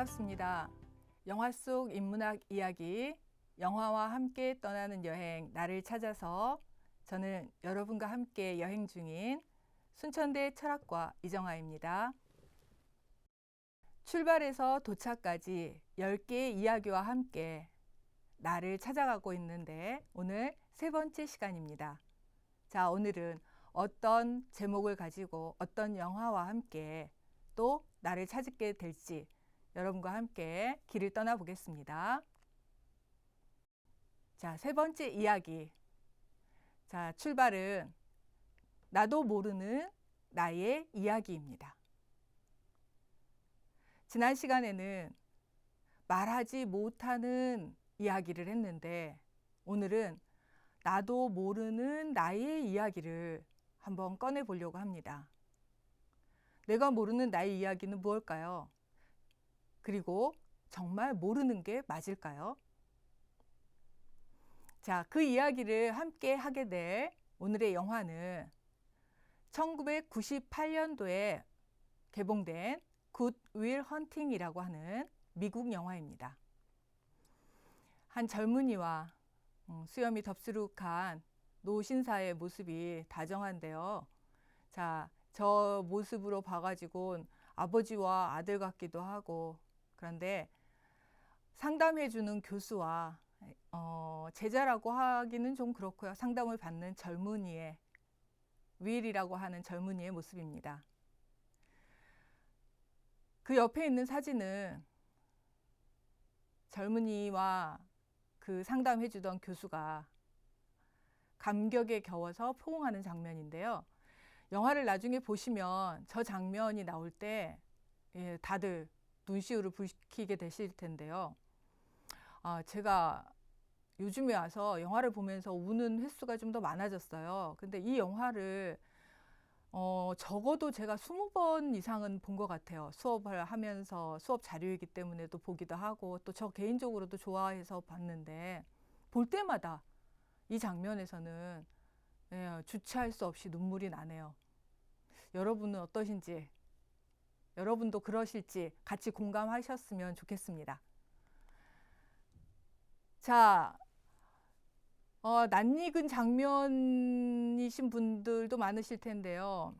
반갑습니다. 영화 속 인문학 이야기, 영화와 함께 떠나는 여행, 나를 찾아서 저는 여러분과 함께 여행 중인 순천대 철학과 이정아입니다. 출발해서 도착까지 10개의 이야기와 함께 나를 찾아가고 있는데 오늘 세 번째 시간입니다. 자, 오늘은 어떤 제목을 가지고 어떤 영화와 함께 또 나를 찾게 될지 여러분과 함께 길을 떠나보겠습니다. 자, 세 번째 이야기. 자, 출발은 나도 모르는 나의 이야기입니다. 지난 시간에는 말하지 못하는 이야기를 했는데 오늘은 나도 모르는 나의 이야기를 한번 꺼내 보려고 합니다. 내가 모르는 나의 이야기는 무엇일까요? 그리고 정말 모르는 게 맞을까요? 자, 그 이야기를 함께 하게 될 오늘의 영화는 1998년도에 개봉된 굿 윌 헌팅이라고 하는 미국 영화입니다. 한 젊은이와 수염이 덥수룩한 노신사의 모습이 다정한데요. 자, 저 모습으로 봐가지고 아버지와 아들 같기도 하고, 그런데 상담해주는 교수와 제자라고 하기는 좀 그렇고요. 상담을 받는 젊은이의 윌이라고 하는 젊은이의 모습입니다. 그 옆에 있는 사진은 젊은이와 그 상담해주던 교수가 감격에 겨워서 포옹하는 장면인데요. 영화를 나중에 보시면 저 장면이 나올 때 다들 눈시울을 붉히게 되실 텐데요. 제가 요즘에 와서 영화를 보면서 우는 횟수가 좀 더 많아졌어요. 근데 이 영화를 적어도 제가 20번 이상은 본 것 같아요. 수업을 하면서 수업 자료이기 때문에도 보기도 하고 또 저 개인적으로도 좋아해서 봤는데 볼 때마다 이 장면에서는 주체할 수 없이 눈물이 나네요. 여러분은 어떠신지, 여러분도 그러실지 같이 공감하셨으면 좋겠습니다. 자, 낯익은 장면이신 분들도 많으실 텐데요.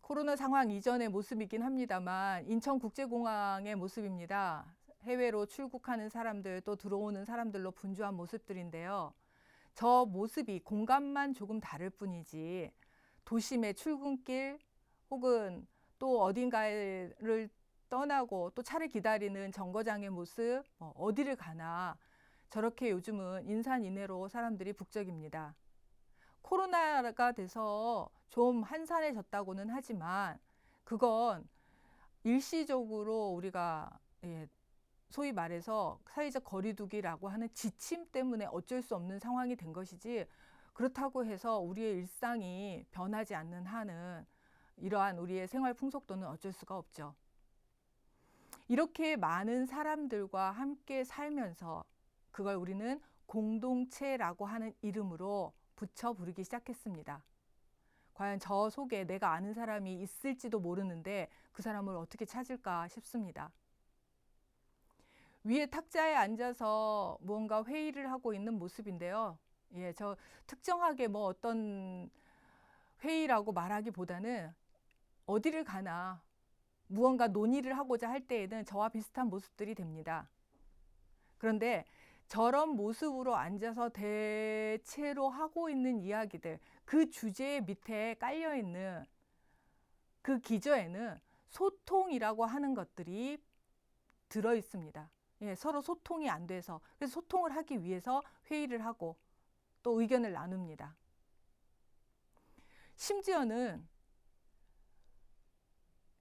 코로나 상황 이전의 모습이긴 합니다만 인천국제공항의 모습입니다. 해외로 출국하는 사람들 또 들어오는 사람들로 분주한 모습들인데요. 저 모습이 공간만 조금 다를 뿐이지 도심의 출근길 혹은 또 어딘가를 떠나고 또 차를 기다리는 정거장의 모습, 어디를 가나 저렇게 요즘은 인산인해로 사람들이 북적입니다. 코로나가 돼서 좀 한산해졌다고는 하지만 그건 일시적으로 우리가 소위 말해서 사회적 거리두기라고 하는 지침 때문에 어쩔 수 없는 상황이 된 것이지 그렇다고 해서 우리의 일상이 변하지 않는 한은 이러한 우리의 생활 풍속도는 어쩔 수가 없죠. 이렇게 많은 사람들과 함께 살면서 그걸 우리는 공동체라고 하는 이름으로 붙여 부르기 시작했습니다. 과연 저 속에 내가 아는 사람이 있을지도 모르는데 그 사람을 어떻게 찾을까 싶습니다. 위에 탁자에 앉아서 무언가 회의를 하고 있는 모습인데요. 저 특정하게 뭐 어떤 회의라고 말하기보다는 어디를 가나 무언가 논의를 하고자 할 때에는 저와 비슷한 모습들이 됩니다. 그런데 저런 모습으로 앉아서 대체로 하고 있는 이야기들, 그 주제 밑에 깔려있는 그 기저에는 소통이라고 하는 것들이 들어 있습니다. 서로 소통이 안 돼서, 그래서 소통을 하기 위해서 회의를 하고 또 의견을 나눕니다. 심지어는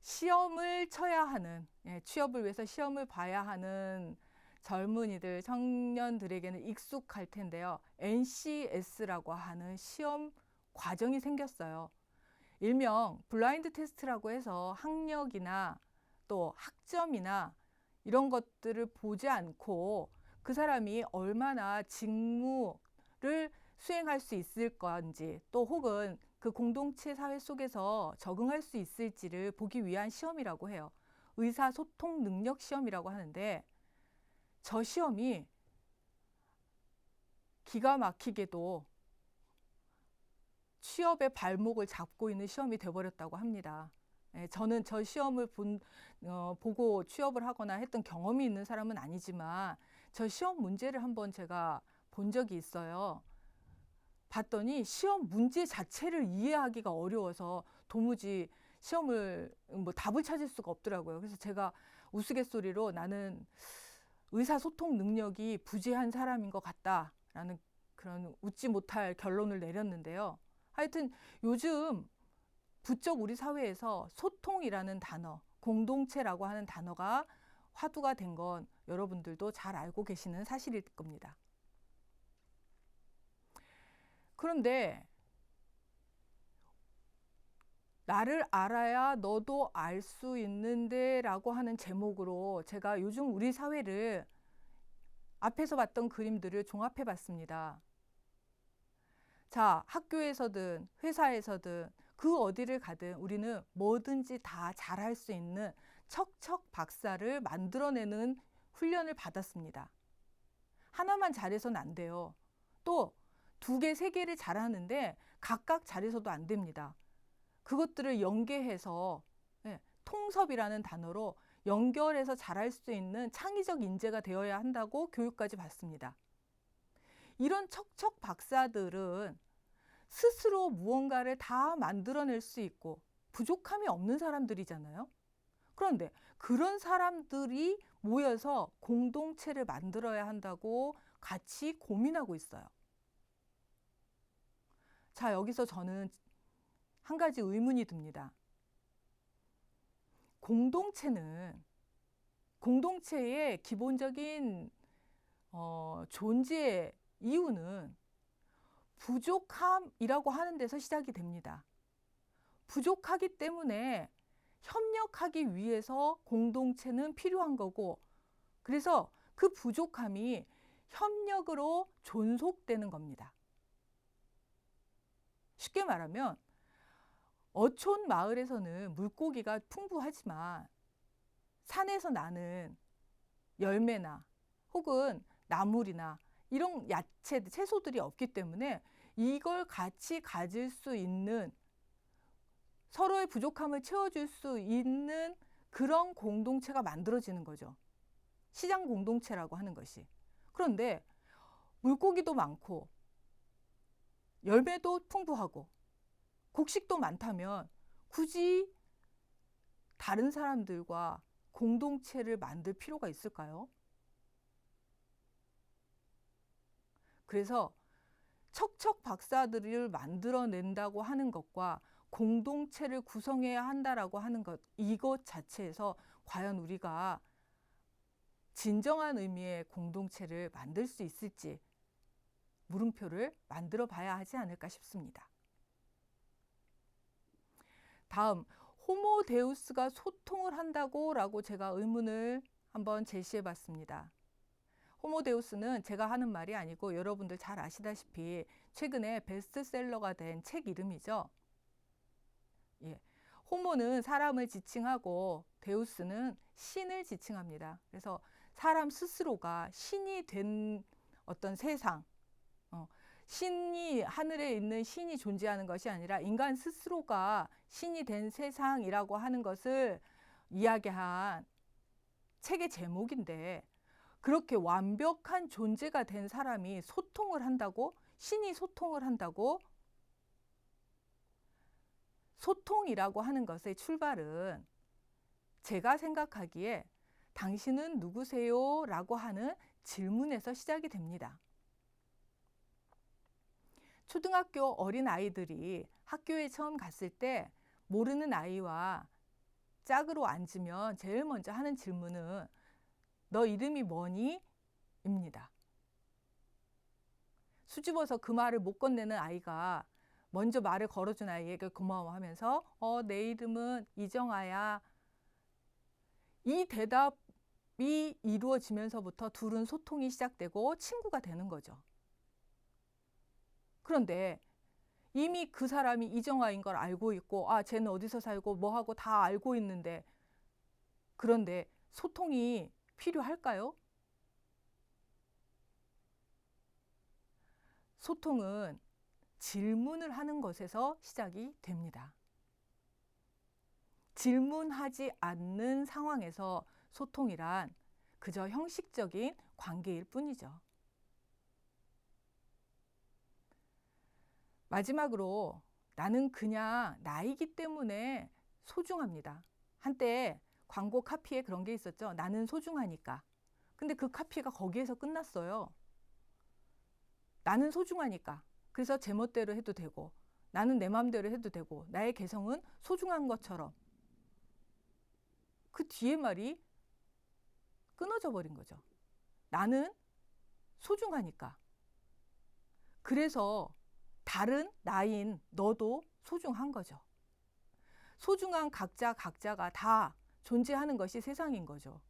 시험을 쳐야 하는, 취업을 위해서 시험을 봐야 하는 젊은이들, 청년들에게는 익숙할 텐데요. NCS라고 하는 시험 과정이 생겼어요. 일명 블라인드 테스트라고 해서 학력이나 또 학점이나 이런 것들을 보지 않고 그 사람이 얼마나 직무를 수행할 수 있을 건지 또 혹은 그 공동체 사회 속에서 적응할 수 있을지를 보기 위한 시험이라고 해요. 의사소통 능력 시험이라고 하는데, 저 시험이 기가 막히게도 취업의 발목을 잡고 있는 시험이 돼버렸다고 합니다. 저는 저 시험을 보고 취업을 하거나 했던 경험이 있는 사람은 아니지만 저 시험 문제를 한번 제가 본 적이 있어요. 봤더니 시험 문제 자체를 이해하기가 어려워서 도무지 시험을 답을 찾을 수가 없더라고요. 그래서 제가 우스갯소리로 나는 의사소통 능력이 부재한 사람인 것 같다라는 그런 웃지 못할 결론을 내렸는데요. 하여튼 요즘 부쩍 우리 사회에서 소통이라는 단어, 공동체라고 하는 단어가 화두가 된 건 여러분들도 잘 알고 계시는 사실일 겁니다. 그런데 나를 알아야 너도 알 수 있는데 라고 하는 제목으로 제가 요즘 우리 사회를 앞에서 봤던 그림들을 종합해 봤습니다. 자, 학교에서든 회사에서든 그 어디를 가든 우리는 뭐든지 다 잘할 수 있는 척척 박사를 만들어내는 훈련을 받았습니다. 하나만 잘해서는 안 돼요. 또 2개, 3개를 잘하는데 각각 잘해서도 안 됩니다. 그것들을 연계해서 통섭이라는 단어로 연결해서 잘할 수 있는 창의적 인재가 되어야 한다고 교육까지 받습니다. 이런 척척 박사들은 스스로 무언가를 다 만들어낼 수 있고 부족함이 없는 사람들이잖아요. 그런데 그런 사람들이 모여서 공동체를 만들어야 한다고 같이 고민하고 있어요. 자, 여기서 저는 한 가지 의문이 듭니다. 공동체의 기본적인 존재의 이유는 부족함이라고 하는 데서 시작이 됩니다. 부족하기 때문에 협력하기 위해서 공동체는 필요한 거고, 그래서 그 부족함이 협력으로 존속되는 겁니다. 쉽게 말하면 어촌 마을에서는 물고기가 풍부하지만 산에서 나는 열매나 혹은 나물이나 이런 채소들이 없기 때문에 이걸 같이 가질 수 있는, 서로의 부족함을 채워줄 수 있는 그런 공동체가 만들어지는 거죠. 시장 공동체라고 하는 것이. 그런데 물고기도 많고 열매도 풍부하고 곡식도 많다면 굳이 다른 사람들과 공동체를 만들 필요가 있을까요? 그래서 척척 박사들을 만들어낸다고 하는 것과 공동체를 구성해야 한다라고 하는 것, 이것 자체에서 과연 우리가 진정한 의미의 공동체를 만들 수 있을지 물음표를 만들어 봐야 하지 않을까 싶습니다. 다음, 호모 데우스가 소통을 한다고 라고 제가 의문을 한번 제시해 봤습니다. 호모 데우스는 제가 하는 말이 아니고 여러분들 잘 아시다시피 최근에 베스트셀러가 된 책 이름이죠. 호모는 사람을 지칭하고 데우스는 신을 지칭합니다. 그래서 사람 스스로가 신이 된 어떤 세상, 하늘에 있는 신이 존재하는 것이 아니라 인간 스스로가 신이 된 세상이라고 하는 것을 이야기한 책의 제목인데, 그렇게 완벽한 존재가 된 사람이 소통을 한다고? 신이 소통을 한다고? 소통이라고 하는 것의 출발은 제가 생각하기에 당신은 누구세요? 라고 하는 질문에서 시작이 됩니다. 초등학교 어린 아이들이 학교에 처음 갔을 때 모르는 아이와 짝으로 앉으면 제일 먼저 하는 질문은 너 이름이 뭐니? 입니다. 수줍어서 그 말을 못 건네는 아이가 먼저 말을 걸어준 아이에게 고마워하면서 내 이름은 이정아야. 이 대답이 이루어지면서부터 둘은 소통이 시작되고 친구가 되는 거죠. 그런데 이미 그 사람이 이정아인 걸 알고 있고 쟤는 어디서 살고 뭐하고 다 알고 있는데 그런데 소통이 필요할까요? 소통은 질문을 하는 것에서 시작이 됩니다. 질문하지 않는 상황에서 소통이란 그저 형식적인 관계일 뿐이죠. 마지막으로 나는 그냥 나이기 때문에 소중합니다. 한때 광고 카피에 그런 게 있었죠. 나는 소중하니까. 근데 그 카피가 거기에서 끝났어요. 나는 소중하니까. 그래서 제멋대로 해도 되고, 나는 내 마음대로 해도 되고, 나의 개성은 소중한 것처럼. 그 뒤에 말이 끊어져 버린 거죠. 나는 소중하니까. 그래서 다른 나인 너도 소중한 거죠. 소중한 각자가 다 존재하는 것이 세상인 거죠.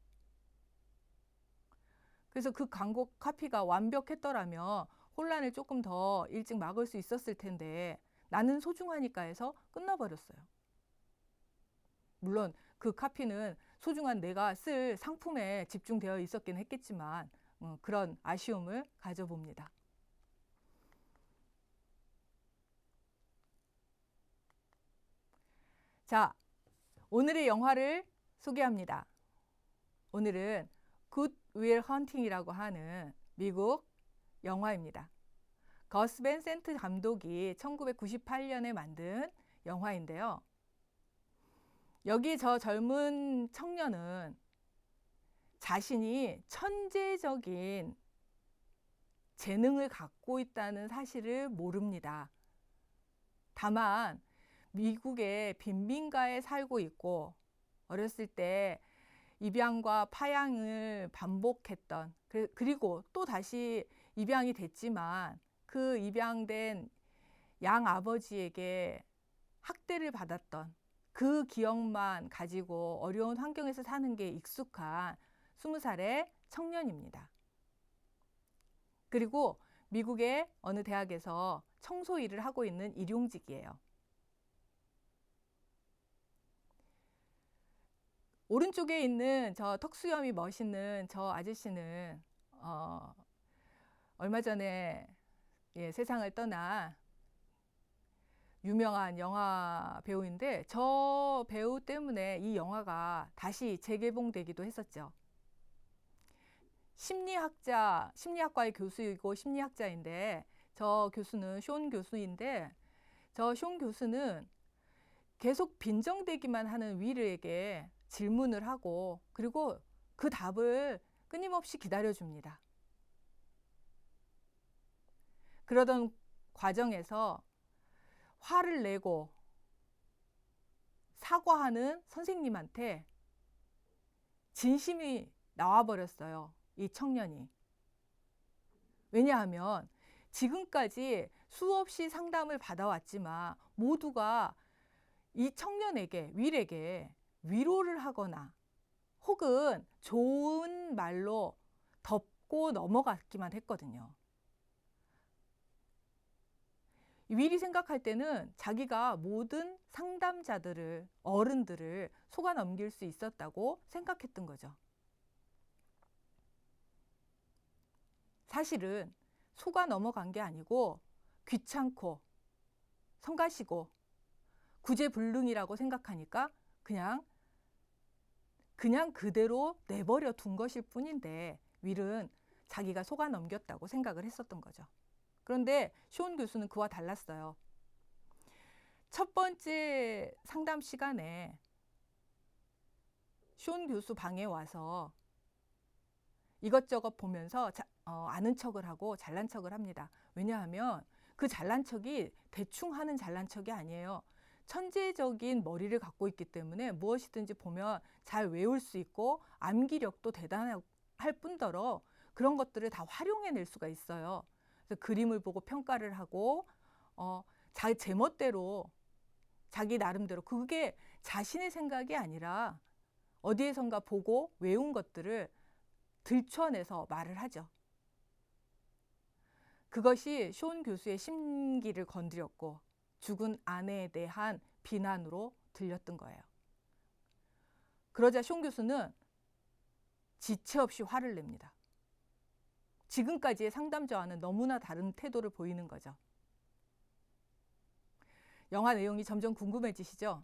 그래서 그 광고 카피가 완벽했더라면 혼란을 조금 더 일찍 막을 수 있었을 텐데 나는 소중하니까 해서 끝나버렸어요. 물론 그 카피는 소중한 내가 쓸 상품에 집중되어 있었긴 했겠지만 그런 아쉬움을 가져봅니다. 자, 오늘의 영화를 소개합니다. 오늘은 굿 윌 헌팅이라고 하는 미국 영화입니다. 거스 밴 센트 감독이 1998년에 만든 영화인데요. 여기 저 젊은 청년은 자신이 천재적인 재능을 갖고 있다는 사실을 모릅니다. 다만 미국의 빈민가에 살고 있고 어렸을 때 입양과 파양을 반복했던 그리고 또 다시 입양이 됐지만 그 입양된 양아버지에게 학대를 받았던 그 기억만 가지고 어려운 환경에서 사는 게 익숙한 20살의 청년입니다. 그리고 미국의 어느 대학에서 청소 일을 하고 있는 일용직이에요. 오른쪽에 있는 저 턱수염이 멋있는 저 아저씨는 얼마 전에 세상을 떠난 유명한 영화 배우인데 저 배우 때문에 이 영화가 다시 재개봉되기도 했었죠. 심리학과의 교수이고 심리학자인데 저 교수는 쇼 교수인데 저 쇼 교수는 계속 빈정대기만 하는 윌에게 질문을 하고 그리고 그 답을 끊임없이 기다려줍니다. 그러던 과정에서 화를 내고 사과하는 선생님한테 진심이 나와버렸어요. 이 청년이. 왜냐하면 지금까지 수없이 상담을 받아왔지만 모두가 이 청년에게, 윌에게 위로를 하거나 혹은 좋은 말로 덮고 넘어갔기만 했거든요. 윌이 생각할 때는 자기가 모든 상담자들을, 어른들을 속아 넘길 수 있었다고 생각했던 거죠. 사실은 속아 넘어간 게 아니고 귀찮고 성가시고 구제불능이라고 생각하니까 그냥 그대로 내버려 둔 것일 뿐인데 윌은 자기가 속아 넘겼다고 생각을 했었던 거죠. 그런데 쇼 교수는 그와 달랐어요. 첫 번째 상담 시간에 쇼 교수 방에 와서 이것저것 보면서 아는 척을 하고 잘난 척을 합니다. 왜냐하면 그 잘난 척이 대충 하는 잘난 척이 아니에요. 천재적인 머리를 갖고 있기 때문에 무엇이든지 보면 잘 외울 수 있고 암기력도 대단할 뿐더러 그런 것들을 다 활용해낼 수가 있어요. 그래서 그림을 보고 평가를 하고 자기 제멋대로 자기 나름대로 그게 자신의 생각이 아니라 어디에선가 보고 외운 것들을 들춰내서 말을 하죠. 그것이 쇼 교수의 심기를 건드렸고 죽은 아내에 대한 비난으로 들렸던 거예요. 그러자 쇼 교수는 지체 없이 화를 냅니다. 지금까지의 상담자와는 너무나 다른 태도를 보이는 거죠. 영화 내용이 점점 궁금해지시죠?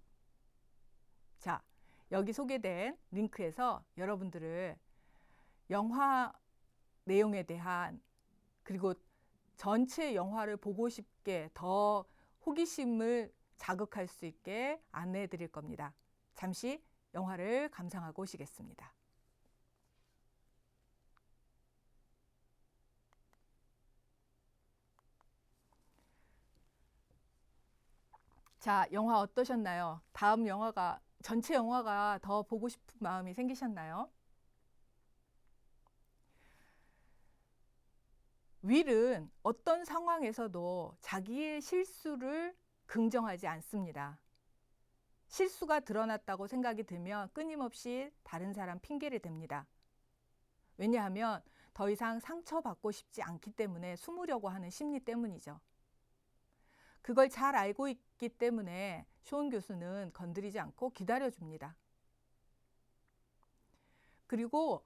자, 여기 소개된 링크에서 여러분들을 영화 내용에 대한, 그리고 전체 영화를 보고 싶게 더 호기심을 자극할 수 있게 안내해 드릴 겁니다. 잠시 영화를 감상하고 오시겠습니다. 자, 영화 어떠셨나요? 다음 영화가, 전체 영화가 더 보고 싶은 마음이 생기셨나요? 윌은 어떤 상황에서도 자기의 실수를 긍정하지 않습니다. 실수가 드러났다고 생각이 들면 끊임없이 다른 사람 핑계를 댑니다. 왜냐하면 더 이상 상처받고 싶지 않기 때문에 숨으려고 하는 심리 때문이죠. 그걸 잘 알고 있기 때문에 쇼온 교수는 건드리지 않고 기다려줍니다. 그리고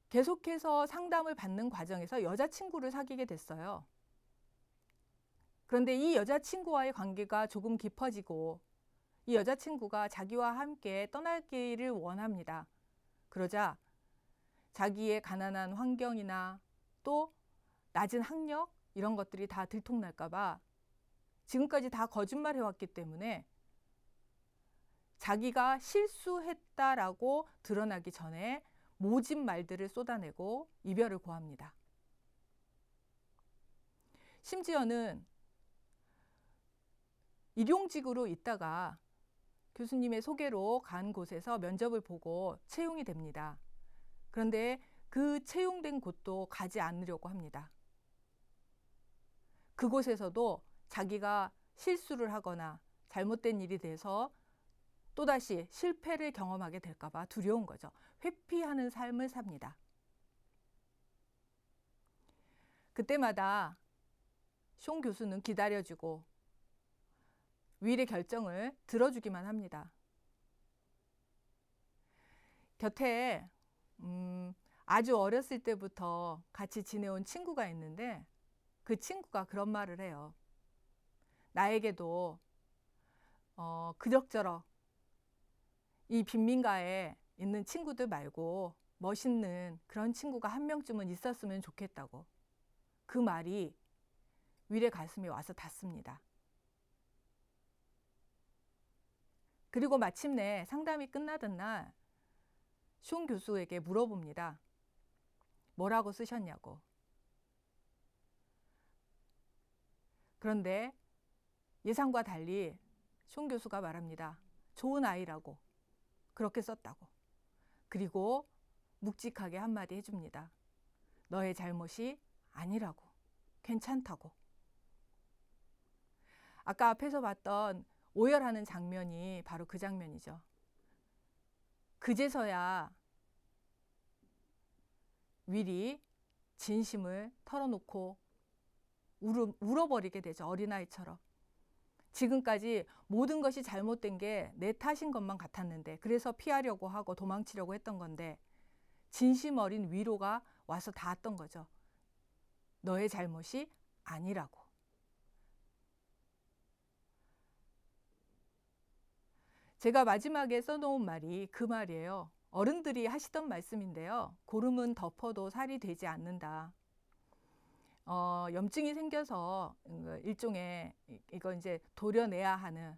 계속해서 상담을 받는 과정에서 여자친구를 사귀게 됐어요. 그런데 이 여자친구와의 관계가 조금 깊어지고 이 여자친구가 자기와 함께 떠나기를 원합니다. 그러자 자기의 가난한 환경이나 또 낮은 학력 이런 것들이 다 들통날까 봐 지금까지 다 거짓말 해왔기 때문에 자기가 실수했다라고 드러나기 전에 모진 말들을 쏟아내고 이별을 고합니다. 심지어는 일용직으로 있다가 교수님의 소개로 간 곳에서 면접을 보고 채용이 됩니다. 그런데 그 채용된 곳도 가지 않으려고 합니다. 그곳에서도 자기가 실수를 하거나 잘못된 일이 돼서 또다시 실패를 경험하게 될까 봐 두려운 거죠. 회피하는 삶을 삽니다. 그때마다 쇼 교수는 기다려주고 윌의 결정을 들어주기만 합니다. 곁에 아주 어렸을 때부터 같이 지내온 친구가 있는데 그 친구가 그런 말을 해요. 나에게도 그럭저럭 이 빈민가에 있는 친구들 말고 멋있는 그런 친구가 한 명쯤은 있었으면 좋겠다고. 그 말이 윌의 가슴에 와서 닿습니다. 그리고 마침내 상담이 끝나던 날 쇼 교수에게 물어봅니다. 뭐라고 쓰셨냐고. 그런데 예상과 달리 쇼 교수가 말합니다. 좋은 아이라고. 그렇게 썼다고. 그리고 묵직하게 한마디 해줍니다. 너의 잘못이 아니라고. 괜찮다고. 아까 앞에서 봤던 오열하는 장면이 바로 그 장면이죠. 그제서야 윌이 진심을 털어놓고 울어버리게 되죠. 어린아이처럼. 지금까지 모든 것이 잘못된 게 내 탓인 것만 같았는데 그래서 피하려고 하고 도망치려고 했던 건데 진심 어린 위로가 와서 닿았던 거죠. 너의 잘못이 아니라고. 제가 마지막에 써놓은 말이 그 말이에요. 어른들이 하시던 말씀인데요. 고름은 덮어도 살이 되지 않는다. 염증이 생겨서 일종의 이거 이제 도려내야 하는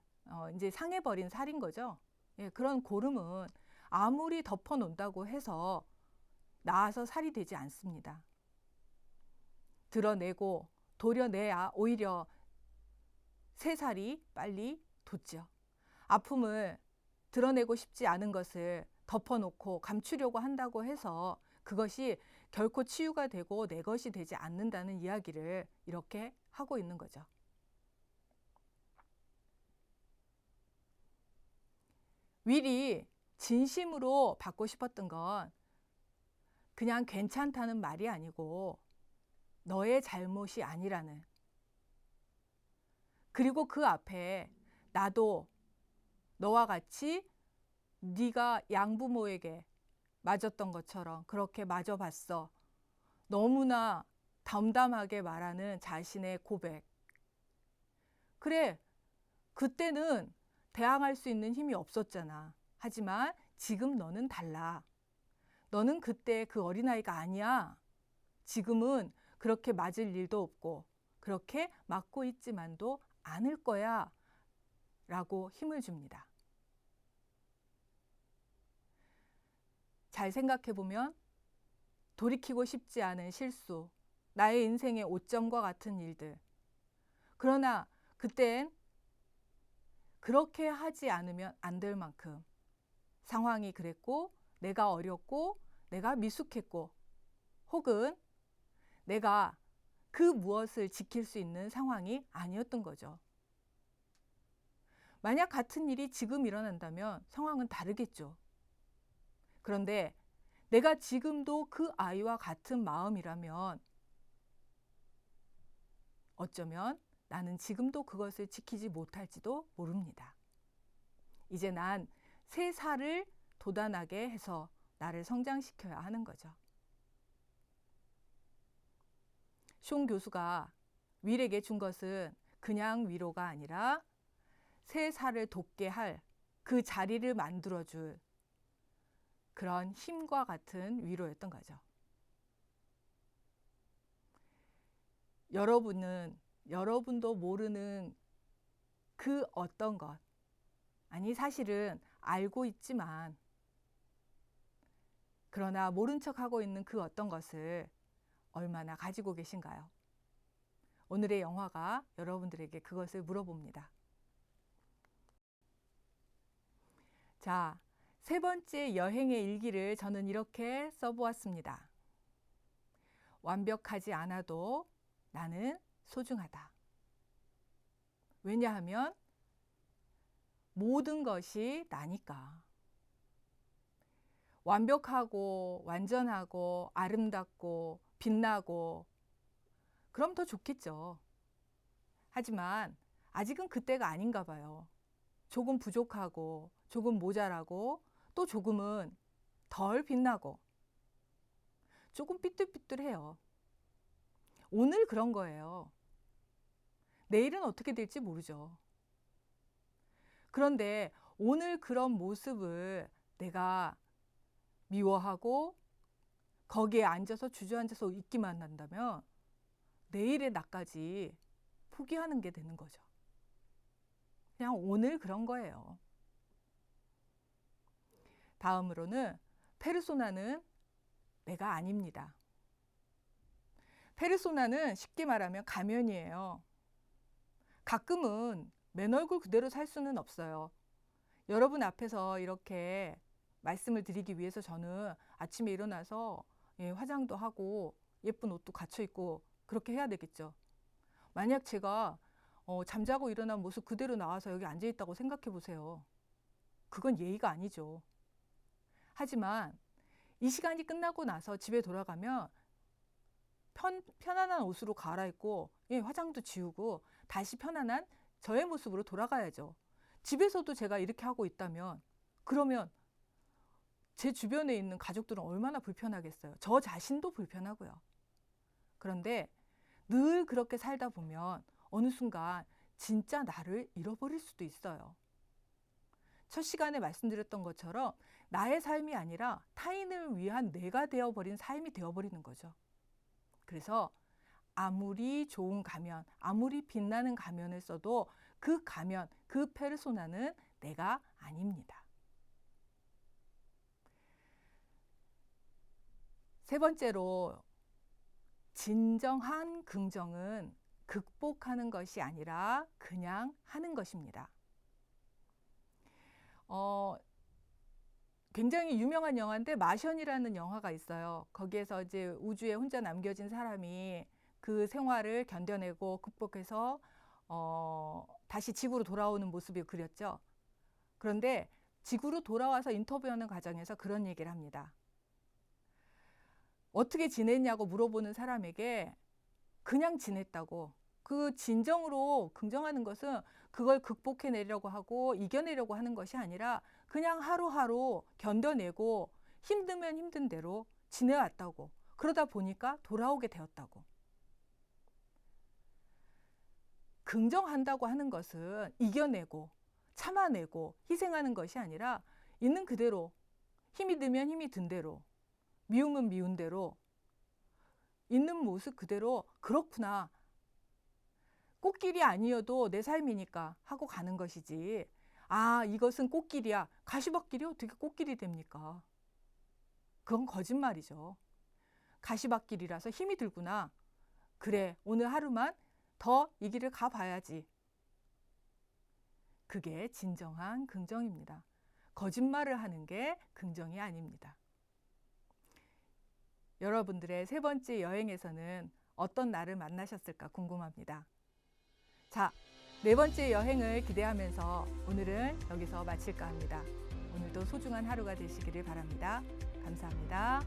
이제 상해버린 살인 거죠. 예, 그런 고름은 아무리 덮어놓는다고 해서 나아서 살이 되지 않습니다. 드러내고 도려내야 오히려 새살이 빨리 돋죠. 아픔을 드러내고 싶지 않은 것을 덮어놓고 감추려고 한다고 해서 그것이 결코 치유가 되고 내 것이 되지 않는다는 이야기를 이렇게 하고 있는 거죠. 윌이 진심으로 받고 싶었던 건 그냥 괜찮다는 말이 아니고 너의 잘못이 아니라는, 그리고 그 앞에 나도 너와 같이 네가 양부모에게 맞았던 것처럼 그렇게 맞아봤어. 너무나 담담하게 말하는 자신의 고백. 그래, 그때는 대항할 수 있는 힘이 없었잖아. 하지만 지금 너는 달라. 너는 그때 그 어린아이가 아니야. 지금은 그렇게 맞을 일도 없고 그렇게 맞고 있지만도 않을 거야. 라고 힘을 줍니다. 잘 생각해 보면 돌이키고 싶지 않은 실수, 나의 인생의 오점과 같은 일들. 그러나 그땐 그렇게 하지 않으면 안 될 만큼 상황이 그랬고, 내가 어렸고, 내가 미숙했고, 혹은 내가 그 무엇을 지킬 수 있는 상황이 아니었던 거죠. 만약 같은 일이 지금 일어난다면 상황은 다르겠죠. 그런데 내가 지금도 그 아이와 같은 마음이라면 어쩌면 나는 지금도 그것을 지키지 못할지도 모릅니다. 이제 난 새 살을 돋아나게 해서 나를 성장시켜야 하는 거죠. 숀 교수가 윌에게 준 것은 그냥 위로가 아니라 새 살을 돋게 할 그 자리를 만들어줄 그런 힘과 같은 위로였던 거죠. 여러분도 모르는 그 어떤 것, 아니 사실은 알고 있지만 그러나 모른 척하고 있는 그 어떤 것을 얼마나 가지고 계신가요? 오늘의 영화가 여러분들에게 그것을 물어봅니다. 자, 세 번째 여행의 일기를 저는 이렇게 써보았습니다. 완벽하지 않아도 나는 소중하다. 왜냐하면 모든 것이 나니까. 완벽하고 완전하고 아름답고 빛나고 그럼 더 좋겠죠. 하지만 아직은 그때가 아닌가 봐요. 조금 부족하고 조금 모자라고 또 조금은 덜 빛나고 조금 삐뚤삐뚤해요. 오늘 그런 거예요. 내일은 어떻게 될지 모르죠. 그런데 오늘 그런 모습을 내가 미워하고 거기에 앉아서 주저앉아서 있기만 한다면 내일의 나까지 포기하는 게 되는 거죠. 그냥 오늘 그런 거예요. 다음으로는 페르소나는 내가 아닙니다. 페르소나는 쉽게 말하면 가면이에요. 가끔은 맨 얼굴 그대로 살 수는 없어요. 여러분 앞에서 이렇게 말씀을 드리기 위해서 저는 아침에 일어나서 화장도 하고 예쁜 옷도 갖춰 입고 그렇게 해야 되겠죠. 만약 제가 잠자고 일어난 모습 그대로 나와서 여기 앉아 있다고 생각해 보세요. 그건 예의가 아니죠. 하지만 이 시간이 끝나고 나서 집에 돌아가면 편안한 옷으로 갈아입고 화장도 지우고 다시 편안한 저의 모습으로 돌아가야죠. 집에서도 제가 이렇게 하고 있다면 그러면 제 주변에 있는 가족들은 얼마나 불편하겠어요. 저 자신도 불편하고요. 그런데 늘 그렇게 살다 보면 어느 순간 진짜 나를 잃어버릴 수도 있어요. 첫 시간에 말씀드렸던 것처럼 나의 삶이 아니라 타인을 위한 내가 되어버린 삶이 되어버리는 거죠. 그래서 아무리 좋은 가면, 아무리 빛나는 가면을 써도 그 가면, 그 페르소나는 내가 아닙니다. 세 번째로 진정한 긍정은 극복하는 것이 아니라 그냥 하는 것입니다. 굉장히 유명한 영화인데 마션이라는 영화가 있어요. 거기에서 이제 우주에 혼자 남겨진 사람이 그 생활을 견뎌내고 극복해서 다시 지구로 돌아오는 모습을 그렸죠. 그런데 지구로 돌아와서 인터뷰하는 과정에서 그런 얘기를 합니다. 어떻게 지냈냐고 물어보는 사람에게 그냥 지냈다고. 그 진정으로 긍정하는 것은 그걸 극복해내려고 하고 이겨내려고 하는 것이 아니라 그냥 하루하루 견뎌내고 힘들면 힘든 대로 지내왔다고. 그러다 보니까 돌아오게 되었다고. 긍정한다고 하는 것은 이겨내고 참아내고 희생하는 것이 아니라 있는 그대로, 힘이 들면 힘이 든 대로, 미우면 미운 대로, 있는 모습 그대로 그렇구나. 꽃길이 아니어도 내 삶이니까 하고 가는 것이지. 아, 이것은 꽃길이야. 가시밭길이 어떻게 꽃길이 됩니까? 그건 거짓말이죠. 가시밭길이라서 힘이 들구나. 그래, 오늘 하루만 더 이 길을 가봐야지. 그게 진정한 긍정입니다. 거짓말을 하는 게 긍정이 아닙니다. 여러분들의 세 번째 여행에서는 어떤 나를 만나셨을까 궁금합니다. 자, 네 번째 여행을 기대하면서 오늘은 여기서 마칠까 합니다. 오늘도 소중한 하루가 되시기를 바랍니다. 감사합니다.